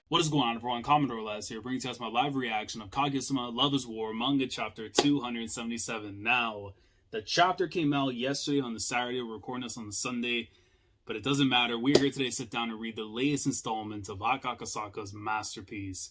What is going on, everyone? Commodore last here, bringing to us my live reaction of Kaguya-sama Love is War manga chapter 277. Now, the chapter came out yesterday on the Saturday. We're recording this on the Sunday, but it doesn't matter. We're here today to sit down and read the latest installment of Akasaka's masterpiece.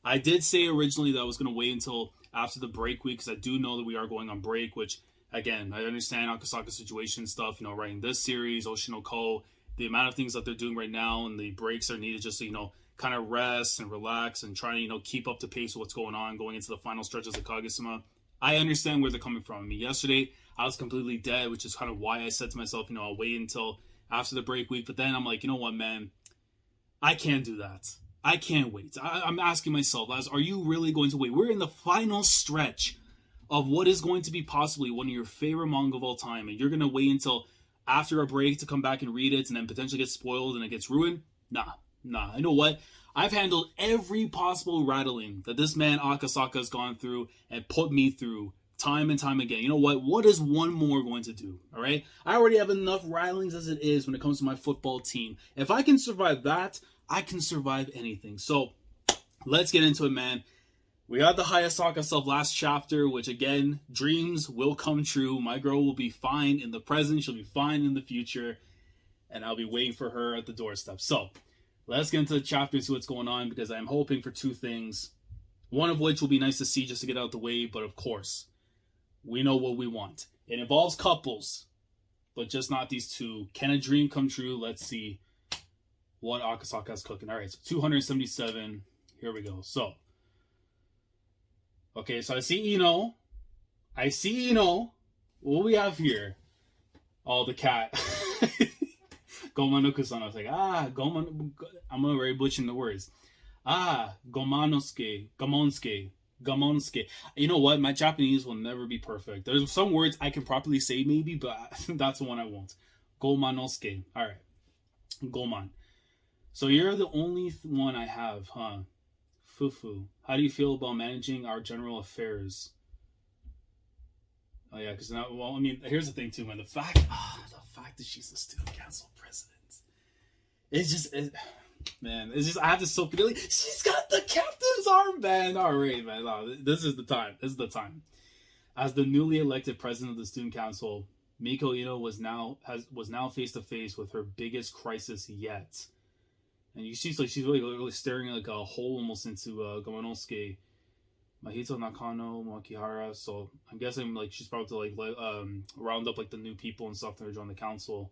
I did say originally that I was going to wait until after the break week, because I do know that we are going on break, which, again, I understand Akasaka's situation stuff, writing this series, IshiMiko, the amount of things that they're doing right now, and the breaks are needed just to, kind of rest and relax and try to, keep up to pace with what's going on going into the final stretches of Kaguya-sama. I understand where they're coming from. I mean, yesterday, I was completely dead, which is kind of why I said to myself, I'll wait until after the break week. But then I'm like, you know what, man? I can't do that. I can't wait. I'm asking myself, Laz, are you really going to wait? We're in the final stretch of what is going to be possibly one of your favorite manga of all time, and you're going to wait until after a break to come back and read it and then potentially get spoiled and it gets ruined? Nah. You know what? I've handled every possible rattling that this man Akasaka has gone through and put me through time and time again. You know what? What is one more going to do? All right? I already have enough rattlings as it is when it comes to my football team. If I can survive that, I can survive anything. So, let's get into it, man. We got the Hayasaka stuff last chapter, which again, dreams will come true. My girl will be fine in the present. She'll be fine in the future. And I'll be waiting for her at the doorstep. So, let's get into the chapter and see what's going on, because I'm hoping for two things. One of which will be nice to see just to get out of the way, but of course, we know what we want. It involves couples, but just not these two. Can a dream come true? Let's see what Akasaka has cooking. Alright, so 277. Here we go. So, okay, so I see Iino. What do we have here? Oh, the cat. Gomanoku-san. I was like, I'm already butchering the words. Gamonsuke. You know what? My Japanese will never be perfect. There's some words I can properly say maybe, but that's the one I won't. Gomanosuke. Alright. Goman. So you're the only one I have, huh? Fufu. How do you feel about managing our general affairs? Oh yeah, because now, well, I mean, here's the thing too, man. The fact that she's a student council president, it's just, I have to so feeling. She's got the captain's armband. All right, man. No, this is the time. As the newly elected president of the student council, Miko Iino was now face to face with her biggest crisis yet, and you see, like, she's really staring like a hole almost into Gomanosuke. Mahito Nakano Makihara. So I'm guessing like she's probably to round up like the new people and stuff that are joining the council.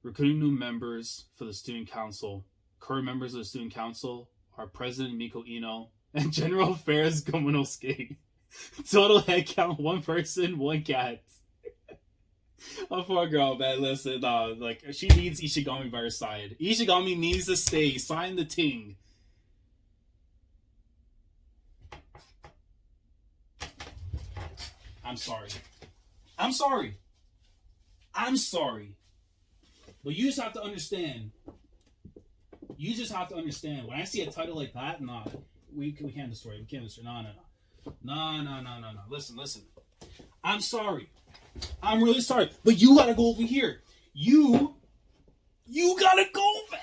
Recruiting new members for the student council. Current members of the student council are President Miko Iino and General Affairs Gomanosuke. Total headcount: 1 person, 1 cat. Oh, poor girl, man. Listen, she needs Ishigami by her side. Ishigami needs to stay. Sign the ting. I'm sorry. But you just have to understand. When I see a title like that, nah, we can't destroy it. No. Listen. I'm sorry. I'm really sorry. But you gotta go over here. You gotta go over.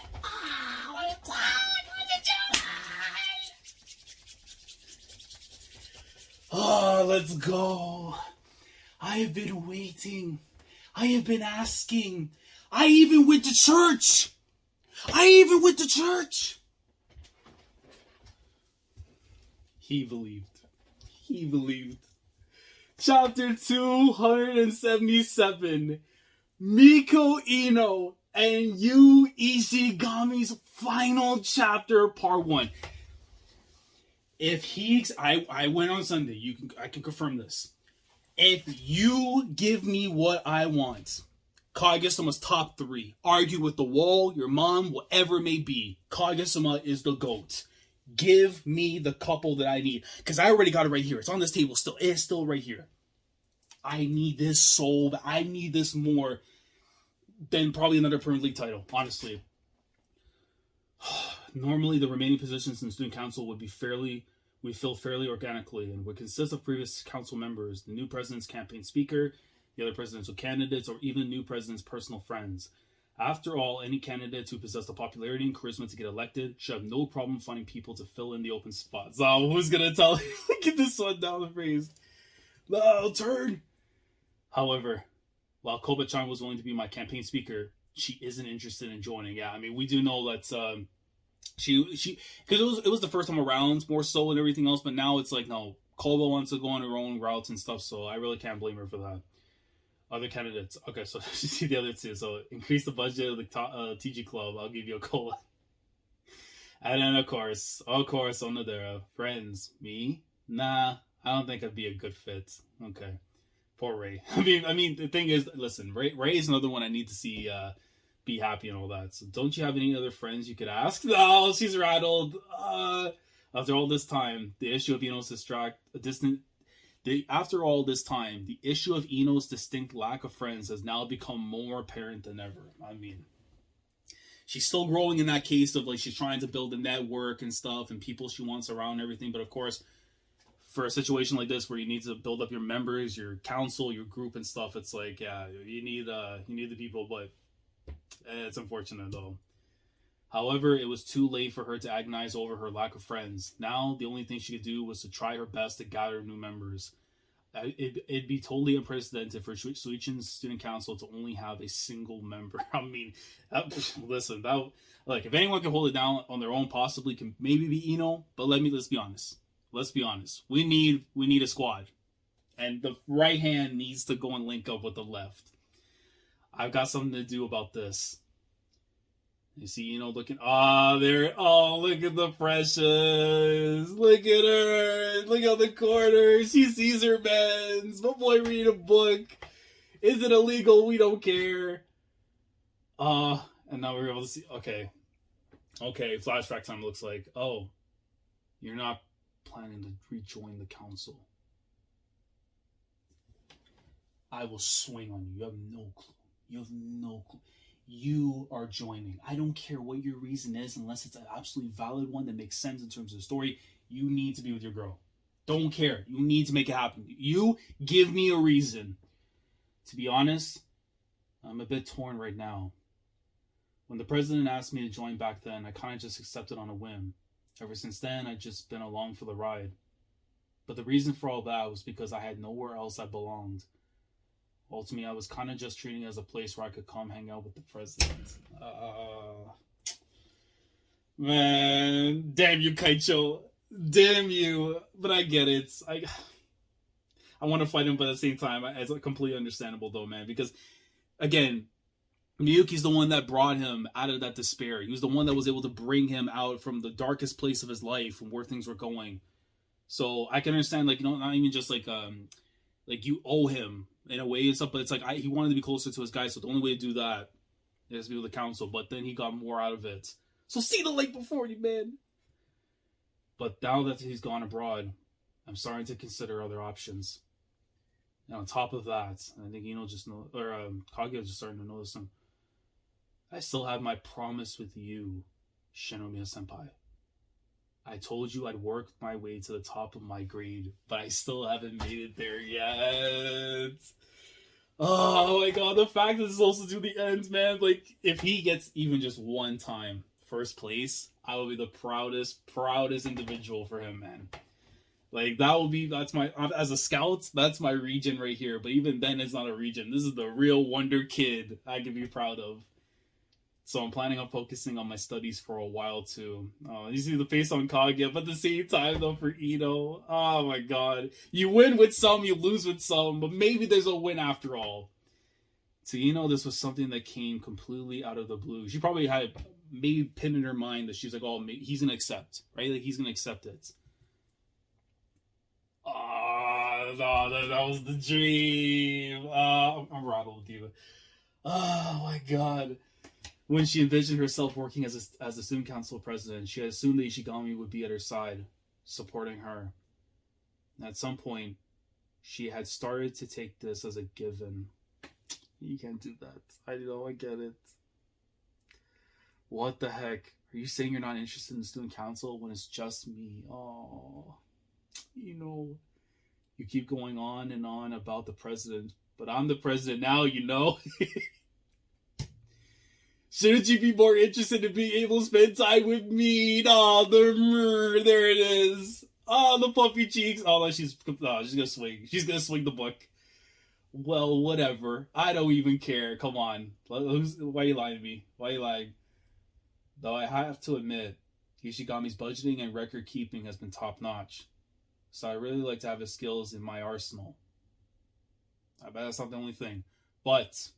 Let's go. I have been waiting. I have been asking. I even went to church. He believed. Chapter 277. Miko Iino and Yu Ishigami's final chapter, part 1. I went on Sunday. I can confirm this. If you give me what I want, Kaguya-sama's top 3. Argue with the wall, your mom, whatever it may be. Kaguya-sama is the GOAT. Give me the couple that I need. Because I already got it right here. It's on this table still. It's still right here. I need this so bad. I need this more than probably another Premier League title, honestly. Normally, the remaining positions in the student council would fill fairly organically and would consist of previous council members, the new president's campaign speaker, the other presidential candidates, or even the new president's personal friends. After all, any candidates who possess the popularity and charisma to get elected should have no problem finding people to fill in the open spots. Oh, who's gonna tell? Get this one down the phrase. No, turn. However, while Koba-chan was willing to be my campaign speaker, she isn't interested in joining. Yeah, I mean, we do know that she because it was the first time around more so and everything else, but now it's like no, Koba wants to go on her own routes and stuff, so I really can't blame her for that. Other candidates. Okay, so you see the other two. So increase the budget of the TG Club. I'll give you a cola. And then of course, Onodera. Friends. Me? Nah, I don't think I'd be a good fit. Okay. Poor Ray. I mean, the thing is, listen, Ray is another one I need to see be happy and all that. So don't you have any other friends you could ask? No, she's rattled. After all this time, the issue of Iino's after all this time, the issue of Iino's distinct lack of friends has now become more apparent than ever. I mean, she's still growing in that case of like she's trying to build a network and stuff and people she wants around and everything. But of course, for a situation like this where you need to build up your members, your council, your group and stuff, it's like, yeah, you need the people, but it's unfortunate though. However, it was too late for her to agonize over her lack of friends. Now, the only thing she could do was to try her best to gather new members. It'd be totally unprecedented for Suichin's student council to only have a single member. I mean, listen, if anyone can hold it down on their own, possibly can maybe be Iino. But let's be honest. Let's be honest. We need a squad, and the right hand needs to go and link up with the left. I've got something to do about this. You see, looking. There. Oh, look at the precious. Look at her. Look at the corner. She sees her mans. My boy read a book. Is it illegal? We don't care. And now we're able to see. Okay. Flashback time looks like. Oh, you're not planning to rejoin the council. I will swing on you. You have no clue. You are joining. I don't care what your reason is, unless it's an absolutely valid one that makes sense in terms of the story. You need to be with your girl. Don't care. You need to make it happen. You give me a reason. To be honest, I'm a bit torn right now. When the president asked me to join back then, I kind of just accepted on a whim. Ever since then, I've just been along for the ride. But the reason for all that was because I had nowhere else I belonged. Ultimately, I was kind of just treating it as a place where I could come hang out with the president. Man, damn you, Kaicho. Damn you. But I get it. I want to fight him, but at the same time, it's completely understandable, though, man. Because, again, Miyuki's the one that brought him out of that despair. He was the one that was able to bring him out from the darkest place of his life, from where things were going. So I can understand, not even just like you owe him in a way and stuff, but it's like he wanted to be closer to his guys, so the only way to do that is to be with the council, but then he got more out of it. So see the light before you, man. But now that he's gone abroad, I'm starting to consider other options. And on top of that, I think Kaguya just starting to notice him. I still have my promise with you, Shinomiya-senpai. I told you I'd work my way to the top of my grade, but I still haven't made it there yet. Oh my god, the fact that this is also to the end, man. Like, if he gets even just one time first place, I will be the proudest individual for him, man. Like, that's my, as a scout, that's my region right here. But even then, it's not a region. This is the real wonder kid I can be proud of. So I'm planning on focusing on my studies for a while too. You see the face on Kaguya, but at the same time though for Iino, oh my god. You win with some, you lose with some, but maybe there's a win after all. To Iino, this was something that came completely out of the blue. She probably had maybe pinned in her mind that she's like, oh, he's gonna accept, right? Like he's gonna accept it. No, that was the dream. I'm rattled with you. Oh my god. When she envisioned herself working as a student council president, she had assumed that Ishigami would be at her side, supporting her. And at some point, she had started to take this as a given. You can't do that. I know, I get it. What the heck? Are you saying you're not interested in the student council when it's just me? Oh, you keep going on and on about the president, but I'm the president now, Shouldn't you be more interested in being able to spend time with me? Oh, there it is. Oh, the puffy cheeks. Oh, no, she's gonna swing. She's gonna swing the book. Well, whatever. I don't even care. Come on. Why are you lying to me? Why are you lying? Though I have to admit, Ishigami's budgeting and record keeping has been top notch. So I really like to have his skills in my arsenal. I bet that's not the only thing. But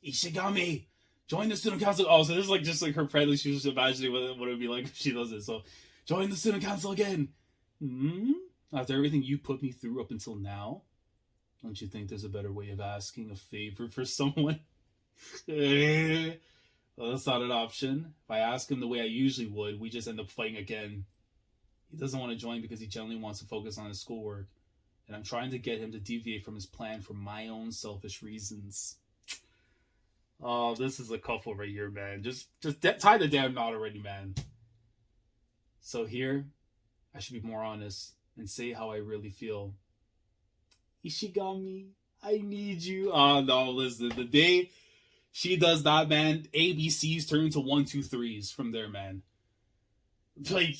Ishigami, join the student council. Oh, so this is like just like her friendly. She was just imagining what it would be like if she does it. So, join the student council again. After everything you put me through up until now, don't you think there's a better way of asking a favor for someone? Well, that's not an option. If I ask him the way I usually would, we just end up fighting again. He doesn't want to join because he generally wants to focus on his schoolwork. And I'm trying to get him to deviate from his plan for my own selfish reasons. Oh, this is a couple right here, man. Just tie the damn knot already, man. So here, I should be more honest and say how I really feel. Ishigami, I need you. Oh, no, listen. The day she does that, man, ABCs turn into 1, 2, 3s from there, man. Like,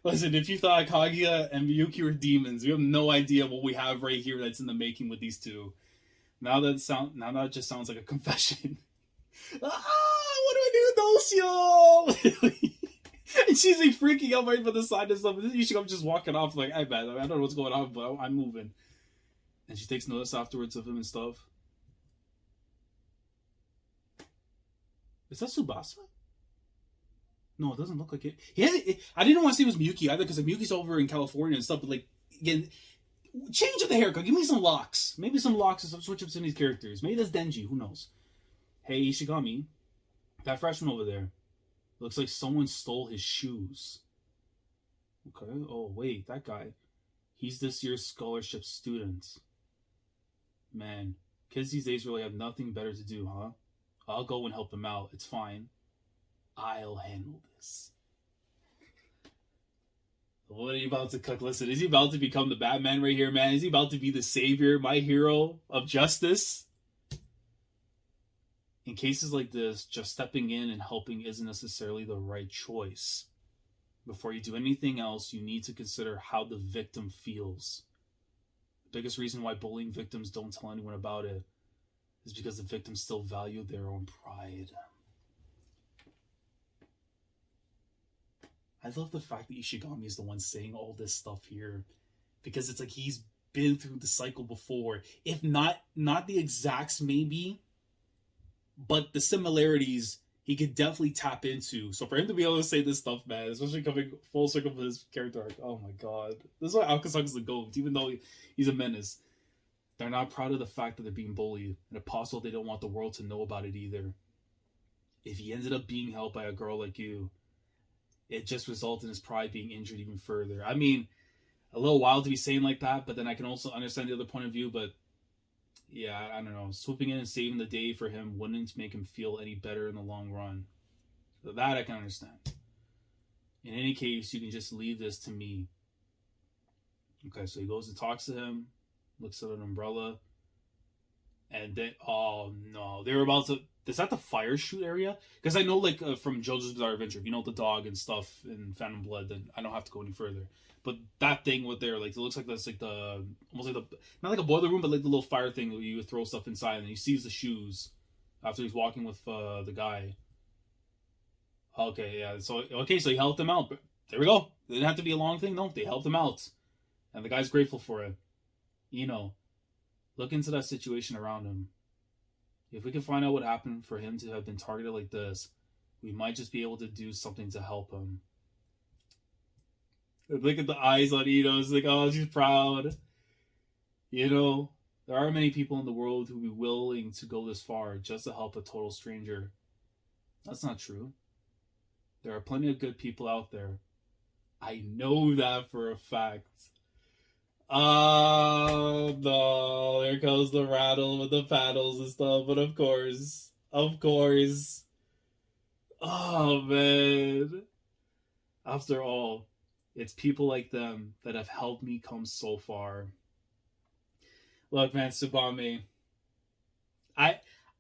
listen, if you thought Kaguya and Miyuki were demons, we have no idea what we have right here that's in the making with these two. Now that just sounds like a confession. What do I do, Docio? And she's like freaking out right by the side and stuff. And then Ishigami's just walking off like, I don't know what's going on, but I'm moving. And she takes notice afterwards of him and stuff. Is that Tsubasa? No, it doesn't look like it. I didn't want to say it was Miyuki either, because like, Miyuki's over in California and stuff, but like, again, change of the haircut. Give me some locks. Maybe some locks and some switch-ups in these characters. Maybe that's Denji. Who knows? Hey, Ishigami. That freshman over there. Looks like someone stole his shoes. Okay. Oh, wait. That guy. He's this year's scholarship student. Man. Kids these days really have nothing better to do, huh? I'll go and help him out. It's fine. I'll handle this. What are you about to cook? Listen, is he about to become the Batman right here, man? Is he about to be the savior, my hero of justice? In cases like this, just stepping in and helping isn't necessarily the right choice. Before you do anything else, you need to consider how the victim feels. The biggest reason why bullying victims don't tell anyone about it is because the victims still value their own pride. I love the fact that Ishigami is the one saying all this stuff here, because it's like he's been through the cycle before. If not the exacts maybe, but the similarities he could definitely tap into. So for him to be able to say this stuff, man, especially coming full circle with his character arc, oh my god. This is why Akasaka's the GOAT, even though he's a menace. They're not proud of the fact that they're being bullied, and if possible, they don't want the world to know about it either. If he ended up being helped by a girl like you, it just resulted in his pride being injured even further. I mean, a little wild to be saying like that, but then I can also understand the other point of view, but yeah, I don't know. Swooping in and saving the day for him wouldn't make him feel any better in the long run. So that I can understand. In any case, you can just leave this to me. Okay, so he goes and talks to him, looks at an umbrella, and then, oh no, they were about to, is that the fire shoot area? Because I know, like, from JoJo's Bizarre Adventure, if you know the dog and stuff in Phantom Blood, then I don't have to go any further. But that thing with there, like, it looks like that's like the, almost like the, not like a boiler room, but like the little fire thing where you throw stuff inside, and he sees the shoes after he's walking with the guy. Okay, yeah, so he helped him out. But there we go. It didn't have to be a long thing, no, they helped him out. And the guy's grateful for it. Iino, look into that situation around him. If we can find out what happened for him to have been targeted like this, we might just be able to do something to help him. Look at the eyes on Iino. It's like, oh, she's proud. You know, there are many people in the world who would be willing to go this far just to help a total stranger. That's not true. There are plenty of good people out there. I know that for a fact. Oh, no. There goes the rattle with the paddles and stuff. But of course. Oh, man. After all, it's people like them that have helped me come so far. Look, man, Tsubame.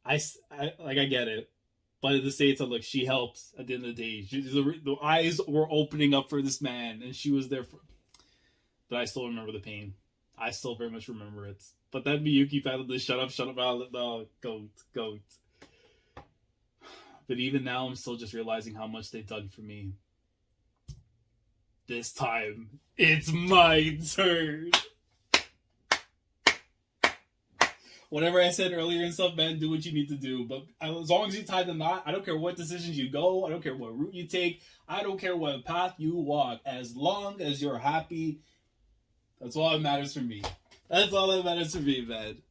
I get it. But at the same time, look, she helps at the end of the day. The eyes were opening up for this man, and she was there for. But I still remember the pain. I still very much remember it. But that Miyuki battle, the shut up, no, goat. But even now, I'm still just realizing how much they've done for me. This time, it's my turn. Whatever I said earlier and stuff, man, do what you need to do. But as long as you tie the knot, I don't care what decisions you go. I don't care what route you take. I don't care what path you walk. As long as you're happy, that's all that matters for me. That's all that matters for me, man.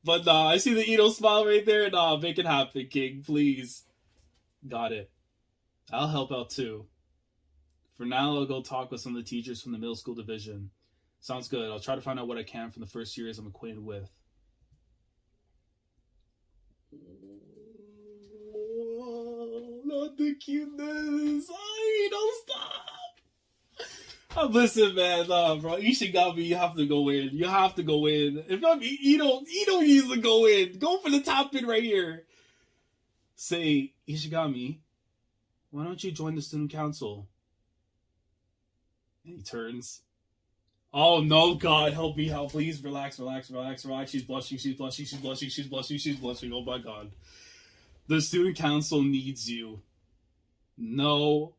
But I see the Iino smile right there. Make it happen, King, please. Got it. I'll help out too. For now, I'll go talk with some of the teachers from the middle school division. Sounds good. I'll try to find out what I can from the first years I'm acquainted with. Not the cuteness. Don't stop. Listen, man, bro. Ishigami, you have to go in. You have to go in. If not, Iino needs to go in. Go for the top pin right here. Say, Ishigami, why don't you join the student council? And he turns. Oh no, God, help me, please. Relax. She's blushing. Oh my God. The student council needs you. No,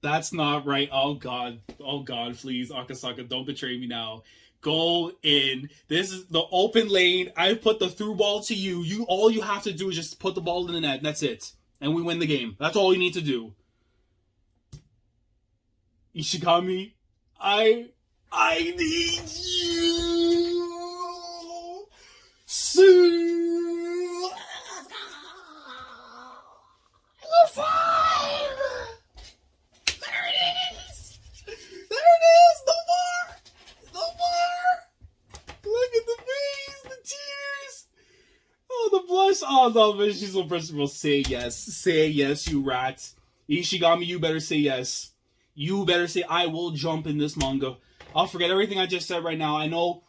that's not right. Oh God, please, Akasaka, don't betray me now. Go in. This is the open lane. I put the through ball to you. All you have to do is just put the ball in the net. That's it. And we win the game. That's all you need to do. Ishigami, I need you soon. There it is. No more. Look at the face, the tears. Oh, the blush. Oh no, man, she's so principal. Say yes, you rat. Ishigami, you better say yes. You better say, I will jump in this manga. I'll forget everything I just said right now. I know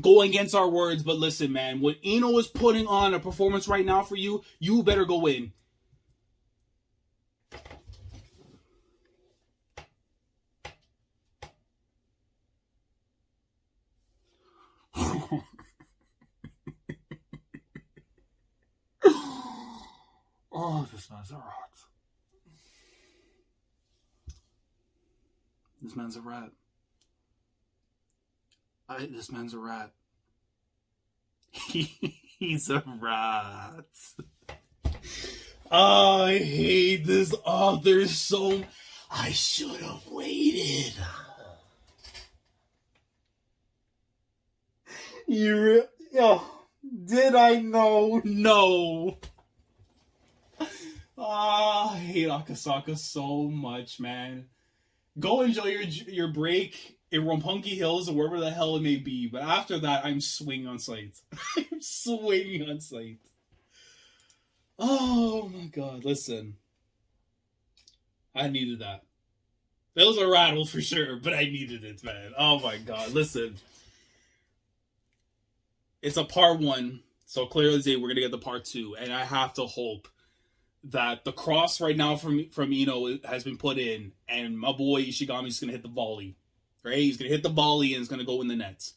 going against our words, but listen, man. When Iino is putting on a performance right now for you, you better go in. Oh, this man's a rat. This man's a rat. This man's a rat. He's a rat. Oh, I hate this author so. I should have waited. Did I know? No. I hate Akasaka so much, man. Go enjoy your break in Roppongi Hills or wherever the hell it may be. But after that, I'm swinging on sight. I'm swinging on sight. Oh my God! Listen, I needed that. That was a rattle for sure, but I needed it, man. Oh my God! Listen, it's a part 1, so clearly we're gonna get the part 2, and I have to hope that the cross right now from Iino has been put in, and my boy Ishigami's going to hit the volley. Right? He's going to hit the volley, and it's going to go in the net.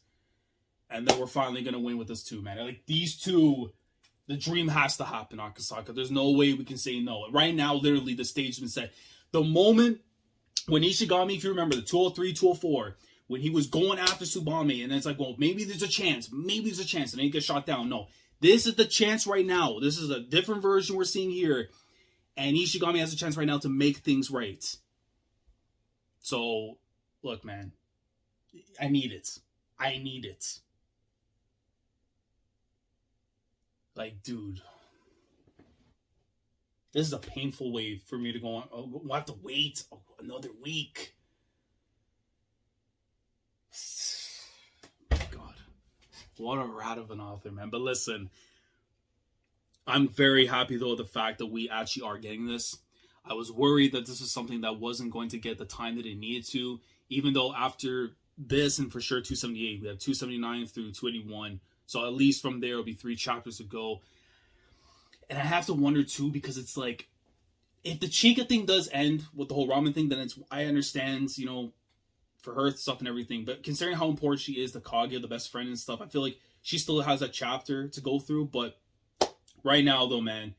And then we're finally going to win with this too, man. Like, these two, the dream has to happen, Akasaka. There's no way we can say no. Right now, literally, the stage has been set. The moment when Ishigami, if you remember, the 203, 204, when he was going after Tsubame, and it's like, well, maybe there's a chance, and then he gets shot down. No. This is the chance right now. This is a different version we're seeing here. And Ishigami has a chance right now to make things right. So, look, man. I need it. Like, dude. This is a painful way for me to go on. Oh, we'll have to wait another week. God. What a rat of an author, man. But listen, I'm very happy, though, the fact that we actually are getting this. I was worried that this was something that wasn't going to get the time that it needed to, even though after this, and for sure 278, we have 279 through 281. So at least from there, it'll be 3 chapters to go. And I have to wonder too, because it's like, if the Chica thing does end with the whole ramen thing, then I understand, you know, for her stuff and everything. But considering how important she is to Kaguya, the best friend and stuff, I feel like she still has that chapter to go through. But right now, though, man,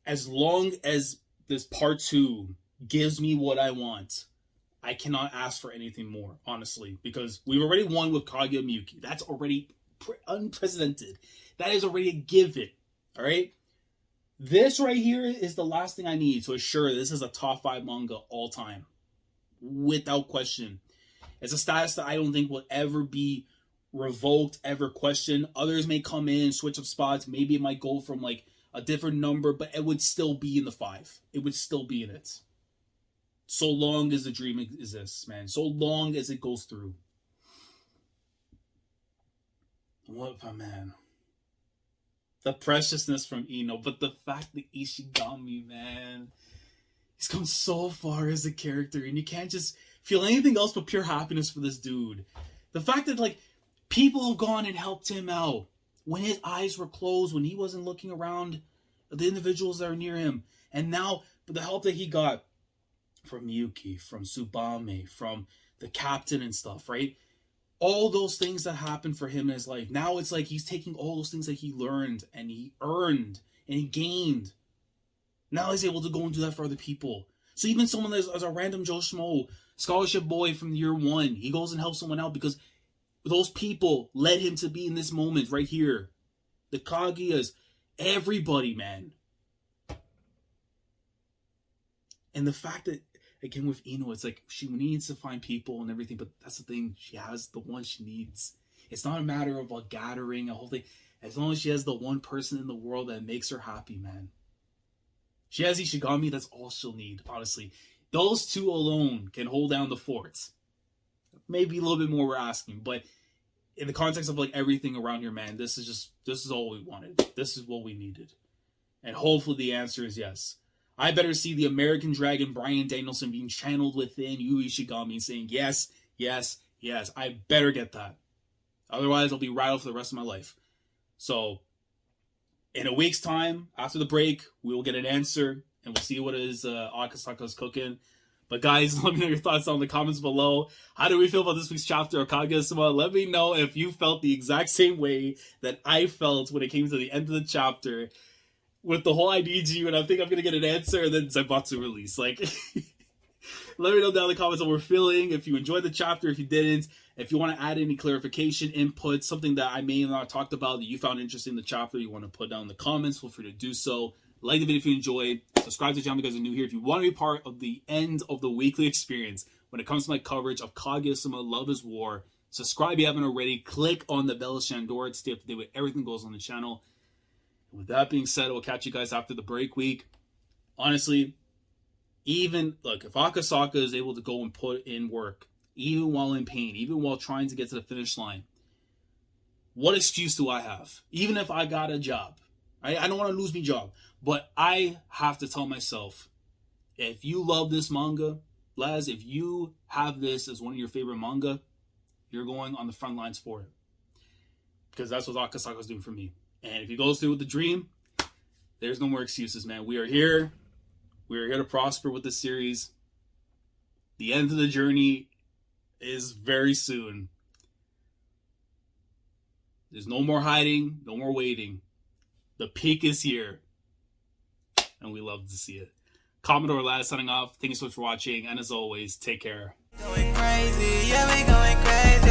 as long as this part 2 gives me what I want, I cannot ask for anything more, honestly, because we've already won with Kaguya and Miyuki. That's already unprecedented. That is already a given. All right? This right here is the last thing I need to assure this is a top 5 manga all time. Without question. It's a status that I don't think will ever be revoked, ever questioned. Others may come in, switch up spots. Maybe it might go from like a different number, but it would still be in the 5. It would still be in it. So long as the dream exists, man. So long as it goes through. What, man? The preciousness from Iino, but the fact that Ishigami, man, he's come so far as a character, and you can't just feel anything else but pure happiness for this dude. The fact that, like, people have gone and helped him out when his eyes were closed, when he wasn't looking around at the individuals that are near him, and now the help that he got from Yuki, from Tsubame, from the captain and stuff, right? All those things that happened for him in his life. Now it's like he's taking all those things that he learned and he earned and he gained. Now he's able to go and do that for other people. So even someone that's as a random Joe Schmo, scholarship boy from year 1, he goes and helps someone out because those people led him to be in this moment right here. The Kaguyas, everybody, man. And the fact that, again, with Iino, it's like she needs to find people and everything, but that's the thing. She has the one she needs. It's not a matter of a gathering, a whole thing. As long as she has the one person in the world that makes her happy, man. She has Ishigami, that's all she'll need, honestly. Those 2 alone can hold down the fort. Maybe a little bit more we're asking, but in the context of like everything around here, man, this is all we wanted. This is what we needed. And hopefully the answer is yes. I better see the American Dragon Bryan Danielson being channeled within Yu Ishigami saying, yes, yes, yes. I better get that. Otherwise, I'll be rattled for the rest of my life. So, in a week's time, after the break, we will get an answer, and we'll see what is Akasaka's cooking. But guys, let me know your thoughts down in the comments below. How do we feel about this week's chapter of Kaguya-sama? Let me know if you felt the exact same way that I felt when it came to the end of the chapter. With the whole I need you, and I think I'm going to get an answer, and then Zaibatsu release. Like, let me know down in the comments how we're feeling. If you enjoyed the chapter, if you didn't. If you want to add any clarification, input, something that I may not have talked about that you found interesting in the chapter, you want to put down in the comments, feel free to do so. Like the video if you enjoyed. Subscribe to the channel if you guys are new here. If you want to be part of the end of the weekly experience when it comes to my coverage of Kaguya-sama Love is War, subscribe if you haven't already. Click on the bell Shandor to stay up to date with everything that goes on the channel. With that being said, we'll catch you guys after the break week. Honestly, look, if Akasaka is able to go and put in work, even while in pain, even while trying to get to the finish line, what excuse do I have? Even if I got a job, I don't want to lose my job, but I have to tell myself, if you love this manga, Laz, if you have this as one of your favorite manga, you're going on the front lines for it. Because that's what Akasaka's doing for me. And if he goes through with the dream, there's no more excuses, man. We are here. We are here to prosper with this series. The end of the journey is very soon. There's no more hiding, no more waiting. The peak is here. And we love to see it. Commodore Laz signing off. Thank you so much for watching. And as always, take care. Going crazy. Yeah, we going crazy.